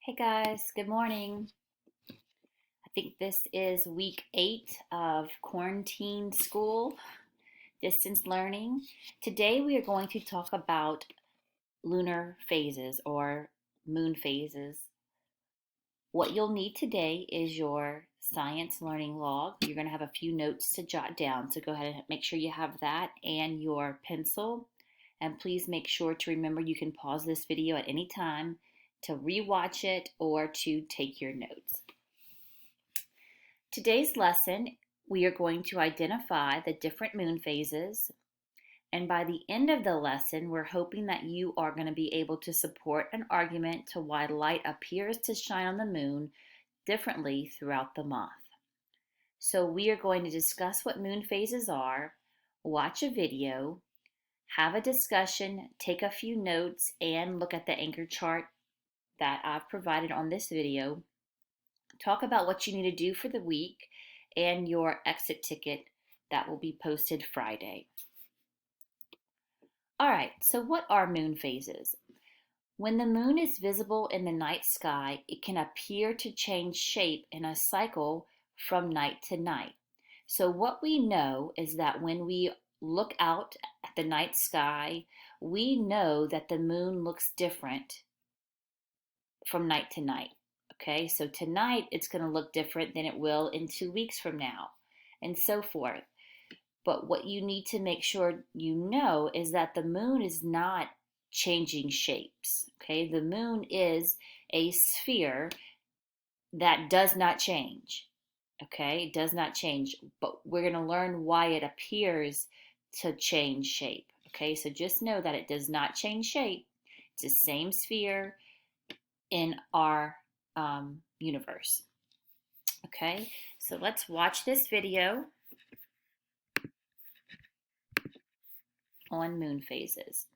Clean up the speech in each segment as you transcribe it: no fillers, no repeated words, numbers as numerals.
Hey guys, good morning. I think this is week 8 of quarantine school, distance learning. Today we are going to talk about lunar phases or moon phases. What you'll need today is your science learning log. You're going to have a few notes to jot down, so go ahead and make sure you have that and your pencil. And please make sure to remember you can pause this video at any time to rewatch it or to take your notes. Today's lesson, we are going to identify the different moon phases. And by the end of the lesson, we're hoping that you are going to be able to support an argument to why light appears to shine on the moon differently throughout the month. So we are going to discuss what moon phases are, watch a video, have a discussion, take a few notes, and look at the anchor chart that I've provided on this video. Talk about what you need to do for the week and your exit ticket that will be posted Friday. All right, so what are moon phases? When the moon is visible in the night sky, it can appear to change shape in a cycle from night to night. So what we know is that when we look out at the night sky, we know that the moon looks different from night to night. Okay, so tonight it's going to look different than it will in 2 weeks from now, and so forth. But what you need to make sure you know is that the moon is not changing shapes. Okay, the moon is a sphere that does not change. Okay, it does not change, but we're going to learn why it appears to change shape. Okay, so just know that it does not change shape. It's the same sphere in our universe. Okay, so let's watch this video on moon phases.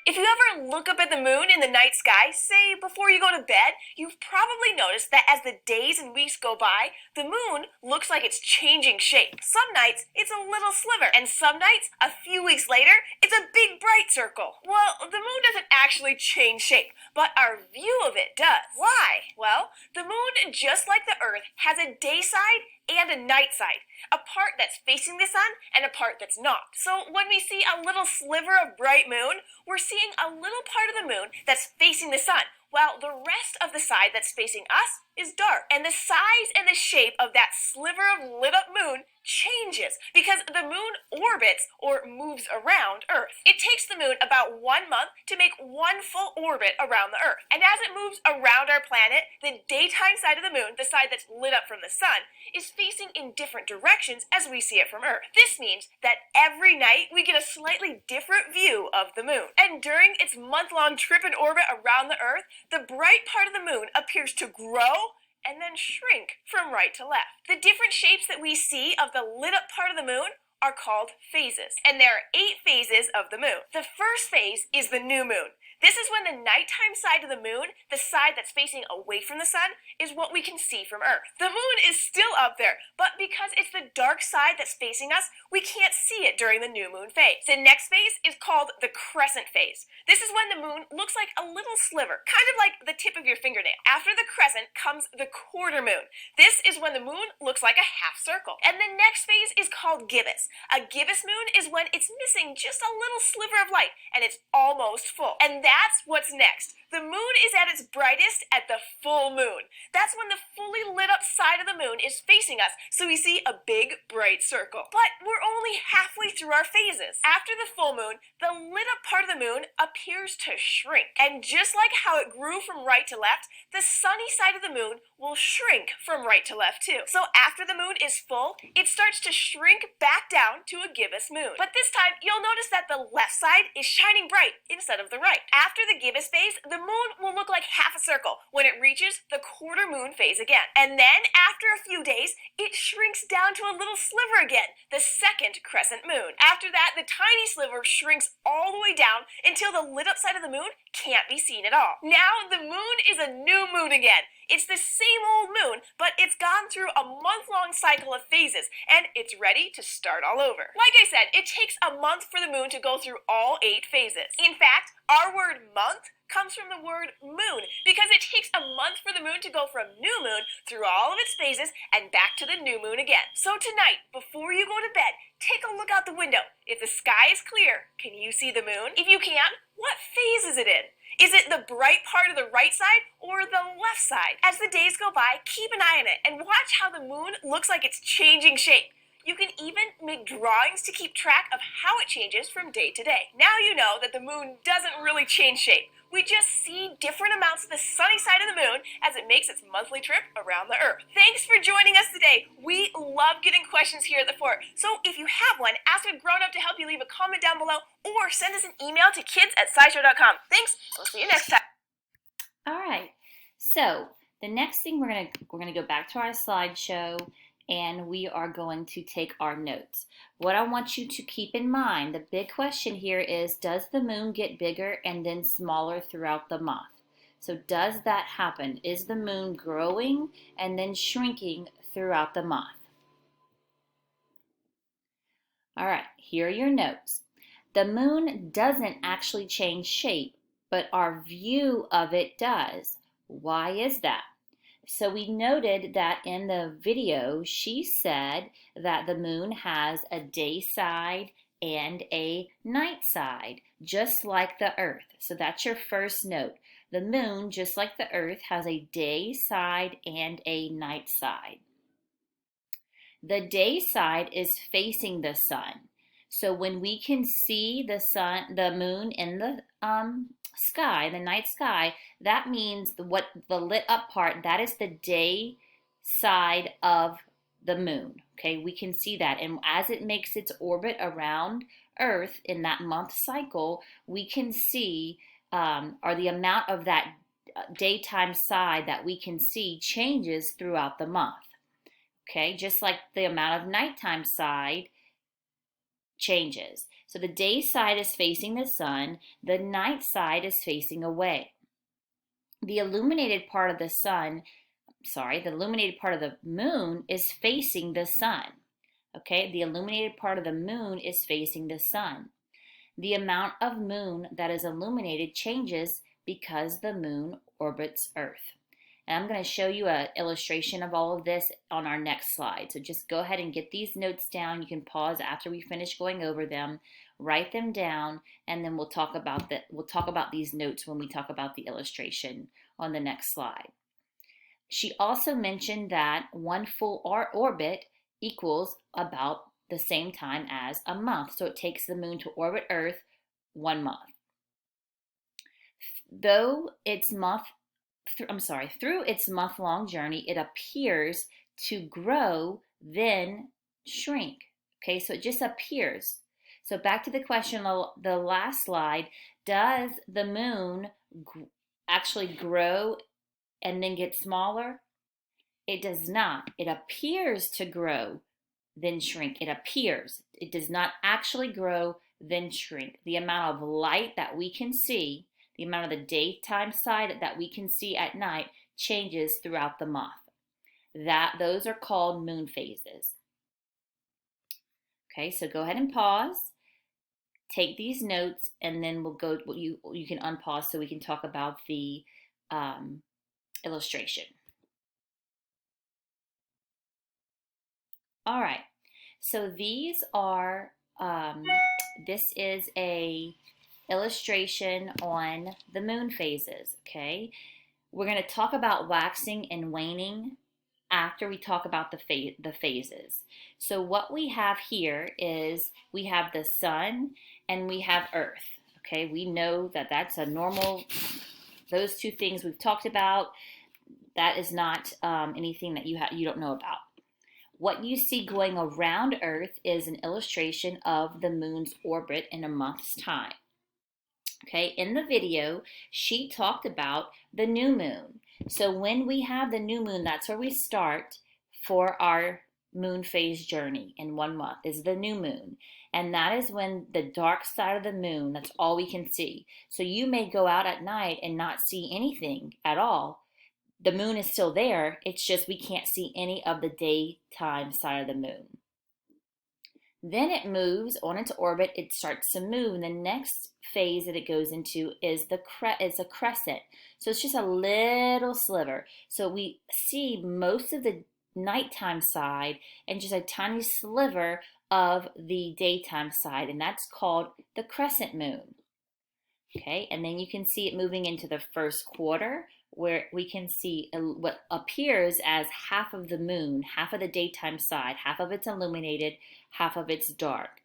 If you ever look up at the moon in the night sky, say before you go to bed, you've probably noticed that as the days and weeks go by, the moon looks like it's changing shape. Some nights, it's a little sliver, and some nights, a few weeks later, it's a big bright circle. Well, the moon doesn't actually change shape, but our view of it does. Why? Well, the moon, just like the Earth, has a day side and a night side, a part that's facing the sun and a part that's not. So when we see a little sliver of bright moon, we're seeing a little part of the moon that's facing the sun, while the rest of the side that's facing us is dark. And the size and the shape of that sliver of lit up moon changes because the moon orbits or moves around Earth. It takes the moon about 1 month to make one full orbit around the Earth. And as it moves around our planet, the daytime side of the moon, the side that's lit up from the sun, is facing in different directions as we see it from Earth. This means that every night we get a slightly different view of the moon. And during its month-long trip in orbit around the Earth, the bright part of the moon appears to grow and then shrink from right to left. The different shapes that we see of the lit up part of the moon are called phases. And there are 8 phases of the moon. The first phase is the new moon. This is when the nighttime side of the moon, the side that's facing away from the sun, is what we can see from Earth. The moon is still up there, but because it's the dark side that's facing us, we can't see it during the new moon phase. The next phase is called the crescent phase. This is when the moon looks like a little sliver, kind of like the tip of your fingernail. After the crescent comes the quarter moon. This is when the moon looks like a half circle. And the next phase is called gibbous. A gibbous moon is when it's missing just a little sliver of light and it's almost full. And that's what's next. The moon is at its brightest at the full moon. That's when the fully lit up side of the moon is facing us, so we see a big bright circle. But we're only halfway through our phases. After the full moon, the lit up part of the moon appears to shrink. And just like how it grew from right to left, the sunny side of the moon will shrink from right to left too. So after the moon is full, it starts to shrink back down to a gibbous moon. But this time, you'll notice that the left side is shining bright instead of the right. After the gibbous phase, the moon will look like half a circle when it reaches the quarter moon phase again. And then, after a few days, it shrinks down to a little sliver again, the second crescent moon. After that, the tiny sliver shrinks all the way down until the lit up side of the moon can't be seen at all. Now, the moon is a new moon again. It's the same old moon, but it's gone through a month-long cycle of phases, and it's ready to start all over. Like I said, it takes a month for the moon to go through all 8 phases. In fact, our word month comes from the word moon because it takes a month for the moon to go from new moon through all of its phases and back to the new moon again. So tonight, before you go to bed, take a look out the window. If the sky is clear, can you see the moon? If you can, what phase is it in? Is it the bright part of the right side or the left side? As the days go by, keep an eye on it and watch how the moon looks like it's changing shape. You can even make drawings to keep track of how it changes from day to day. Now you know that the moon doesn't really change shape. We just see different amounts of the sunny side of the moon as it makes its monthly trip around the Earth. Thanks for joining us today. We love getting questions here at the fort. So if you have one, ask a grown-up to help you. Leave a comment down below or send us an email to kids@scishow.com. Thanks. We'll see you next time. All right. So the next thing we're gonna go back to our slideshow, and we are going to take our notes. What I want you to keep in mind, the big question here is, does the moon get bigger and then smaller throughout the month? So does that happen? Is the moon growing and then shrinking throughout the month? All right, here are your notes. The moon doesn't actually change shape, but our view of it does. Why is that? So we noted that in the video, she said that the moon has a day side and a night side, just like the Earth. So that's your first note. The moon, just like the Earth, has a day side and a night side. The day side is facing the sun. So when we can see the moon in the sky, the night sky, that means the lit up part, that is the day side of the moon. Okay, we can see that. And as it makes its orbit around Earth in that month cycle, we can see, or the amount of that daytime side that we can see changes throughout the month. Okay, just like the amount of nighttime side changes. So the day side is facing the sun, the night side is facing away. The illuminated part of the moon is facing the sun. Okay, the illuminated part of the moon is facing the sun. The amount of moon that is illuminated changes because the moon orbits Earth. And I'm going to show you an illustration of all of this on our next slide. So just go ahead and get these notes down. You can pause after we finish going over them, write them down, and then we'll talk about these notes when we talk about the illustration on the next slide. She also mentioned that one full orbit equals about the same time as a month. So it takes the moon to orbit Earth 1 month. Through its month-long journey, it appears to grow, then shrink. Okay, so it just appears. So back to the question, the last slide, does the moon actually grow and then get smaller? It does not. It appears to grow, then shrink. It appears. It does not actually grow, then shrink. The amount of light that we can see, the amount of the daytime side that we can see at night changes throughout the month. Those are called moon phases. Okay, so go ahead and pause. Take these notes, and then you can unpause so we can talk about the illustration. All right, so these are, this is a illustration on the moon phases, okay? We're going to talk about waxing and waning after we talk about the phases. So what we have here is we have the sun and we have Earth, okay? We know that that's a normal, those two things we've talked about. That is not anything that you don't know about. What you see going around Earth is an illustration of the moon's orbit in a month's time. Okay, in the video, she talked about the new moon. So when we have the new moon, that's where we start for our moon phase journey in 1 month, is the new moon. And that is when the dark side of the moon, that's all we can see. So you may go out at night and not see anything at all. the moon is still there. It's just we can't see any of the daytime side of the moon. Then it moves on into orbit. It starts to move. And the next phase that it goes into is a crescent. So it's just a little sliver. So we see most of the nighttime side and just a tiny sliver of the daytime side. And that's called the crescent moon. Okay, and then you can see it moving into the first quarter where we can see what appears as half of the moon, half of the daytime side, half of it's illuminated, half of it's dark.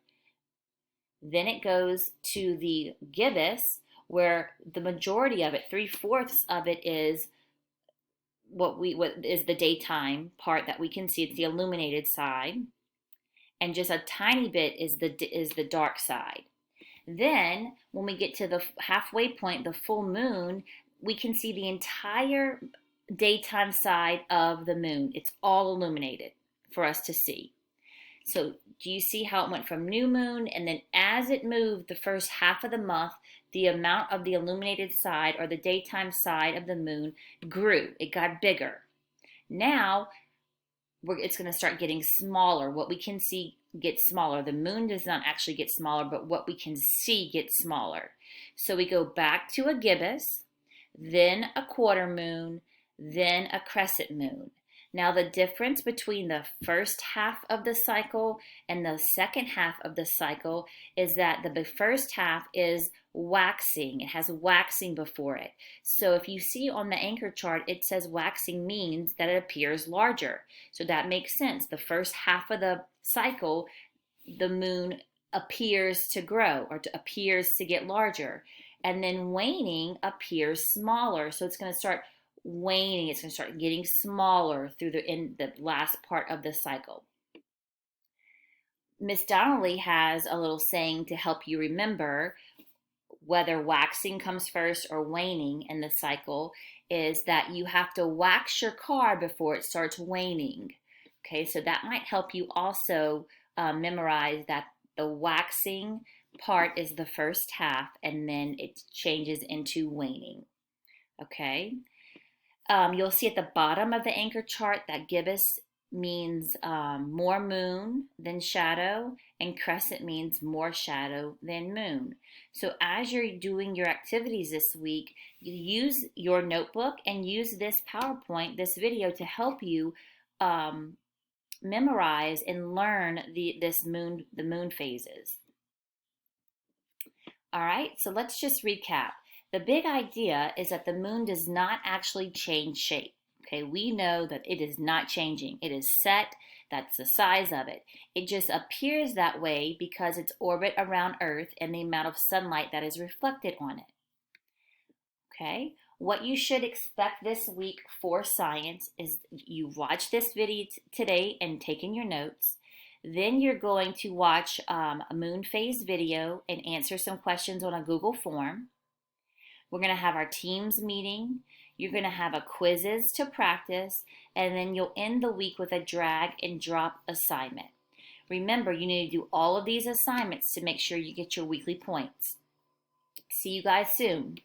Then it goes to the gibbous where the majority of it, 3/4 of it is what is the daytime part that we can see. It's the illuminated side, and just a tiny bit is the dark side. Then, when we get to the halfway point, the full moon, we can see the entire daytime side of the moon. It's all illuminated for us to see. So, do you see how it went from new moon? And then, as it moved the first half of the month, the amount of the illuminated side or the daytime side of the moon grew. It got bigger. Now, it's going to start getting smaller. What we can see gets smaller. The moon does not actually get smaller, but what we can see gets smaller. So we go back to a gibbous, then a quarter moon, then a crescent moon. Now the difference between the first half of the cycle and the second half of the cycle is that the first half is waxing. It has waxing before it. So if you see on the anchor chart, it says waxing means that it appears larger. So that makes sense. The first half of the cycle, the moon appears to grow or appears to get larger. And then waning appears smaller. So it's going to start waning. It's going to start getting smaller in the last part of the cycle. Miss Donnelly has a little saying to help you remember whether waxing comes first or waning in the cycle, is that you have to wax your car before it starts waning. Okay, so that might help you also memorize that the waxing part is the first half and then it changes into waning. Okay. You'll see at the bottom of the anchor chart that gibbous means more moon than shadow, and crescent means more shadow than moon. So as you're doing your activities this week, you use your notebook and use this PowerPoint, this video, to help you memorize and learn the moon phases. All right, so let's just recap. The big idea is that the moon does not actually change shape. Okay, we know that it is not changing. It is set. That's the size of it. It just appears that way because its orbit around Earth and the amount of sunlight that is reflected on it. Okay, what you should expect this week for science is you watch this video today and taking your notes. Then you're going to watch a moon phase video and answer some questions on a Google form. We're going to have our teams meeting. You're going to have a quizzes to practice, and then you'll end the week with a drag and drop assignment. Remember, you need to do all of these assignments to make sure you get your weekly points. See you guys soon.